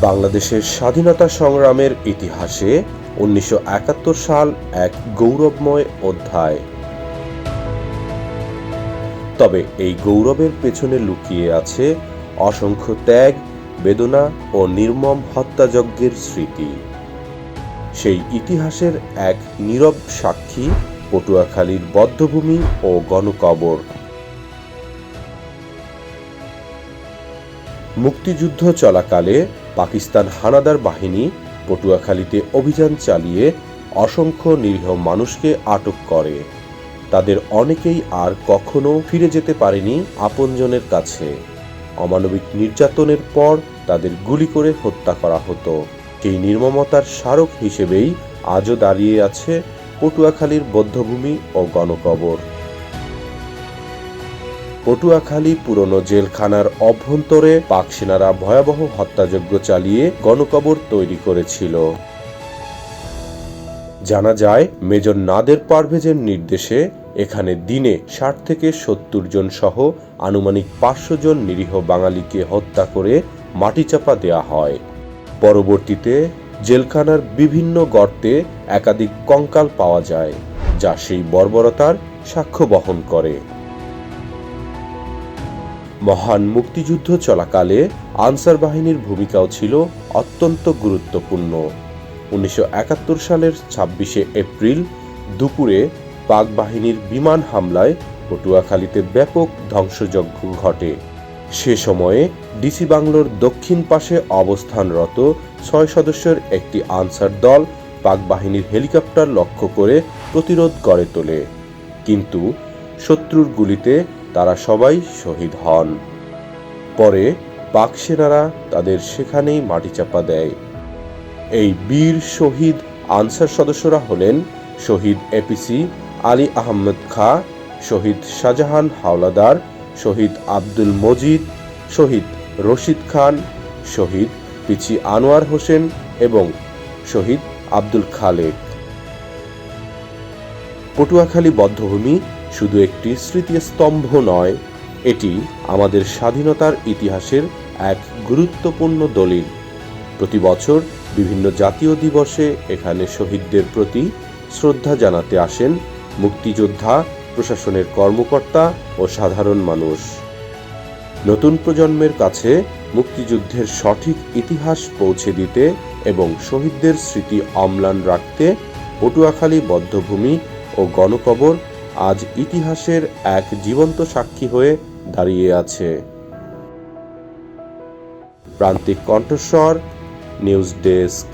বাংলাদেশের স্বাধীনতা সংগ্রামের ইতিহাসে ১৯৭১ সাল এক গৌরবময় অধ্যায়। তবে এই গৌরবের পেছনে লুকিয়ে আছে অসংখ্য ত্যাগ, বেদনা ও নির্মম হত্যাযজ্ঞের স্মৃতি। সেই ইতিহাসের এক নীরব সাক্ষী পটুয়াখালীর বধ্যভূমি ও গণকবর। মুক্তিযুদ্ধ চলাকালে পাকিস্তান হানাদার বাহিনী পটুয়াখালীতে অভিযান চালিয়ে অসংখ্য নিরীহ মানুষকে আটক করে। তাদের অনেকেই আর কখনো ফিরে যেতে পারেনি আপনজনের কাছে। অমানবিক নির্যাতনের পর তাদের গুলি করে হত্যা করা হতো। সেই নির্মমতার স্মারক হিসেবেই আজও দাঁড়িয়ে আছে পটুয়াখালীর বধ্যভূমি ও গণকবর। পটুয়াখালী পুরনো জেলখানার অভ্যন্তরে পাক সেনারা ভয়াবহ হত্যাযজ্ঞ চালিয়ে গণকবর তৈরি করেছিল। জানা যায়, মেজর নাদের পারভেজের নির্দেশে এখানে দিনে ৬০ থেকে ৭০ জন সহ আনুমানিক ৫০০ জন নিরীহ বাঙালিকে হত্যা করে মাটিচাপা দেয়া হয়। পরবর্তীতে জেলখানার বিভিন্ন গর্তে একাধিক কঙ্কাল পাওয়া যায়, যা সেই বর্বরতার সাক্ষ্য বহন করে। মহান মুক্তিযুদ্ধ চলাকালে আনসার বাহিনীর ভূমিকাও ছিল অত্যন্ত গুরুত্বপূর্ণ। ১৯৭১ সালের ২৬শে এপ্রিল দুপুরে পাক বাহিনীর বিমান হামলায় পটুয়াখালীতে ব্যাপক ধ্বংসযজ্ঞ ঘটে। সে সময়ে ডিসি বাংলোর দক্ষিণ পাশে অবস্থানরত ৬ সদস্যের একটি আনসার দল পাক বাহিনীর হেলিকপ্টার লক্ষ্য করে প্রতিরোধ গড়ে তোলে, কিন্তু শত্রুর গুলিতে তারা সবাই শহীদ হন। পরে পাক সেনারা তাদের সেখানেই মাটিচাপা দেয়। এই বীর শহীদ আনসার সদস্যরা হলেন শহীদ এপিসি আলী আহমেদ খাঁ, শহীদ শাহজাহান হাওলাদার, শহীদ আব্দুল মজিদ, শহীদ রশিদ খান, শহীদ পিছি আনোয়ার হোসেন এবং শহীদ আব্দুল খালেক। পটুয়াখালী বধ্যভূমি শুধু একটি স্মৃতিস্তম্ভ নয়, এটি আমাদের স্বাধীনতার ইতিহাসের এক গুরুত্বপূর্ণ দলিল। প্রতি বছর বিভিন্ন জাতীয় দিবসে এখানে শহীদদের প্রতি শ্রদ্ধা জানাতে আসেন মুক্তিযোদ্ধা, প্রশাসনের কর্মকর্তা ও সাধারণ মানুষ। নতুন প্রজন্মের কাছে মুক্তিযুদ্ধের সঠিক ইতিহাস পৌঁছে দিতে এবং শহীদদের স্মৃতি অম্লান রাখতে পটুয়াখালী বধ্যভূমি ও গণকবর আজ ইতিহাসের এক জীবন্ত সাক্ষী হয়ে দাঁড়িয়ে আছে। প্রান্তিক কণ্ঠস্বর, নিউজ ডেস্ক।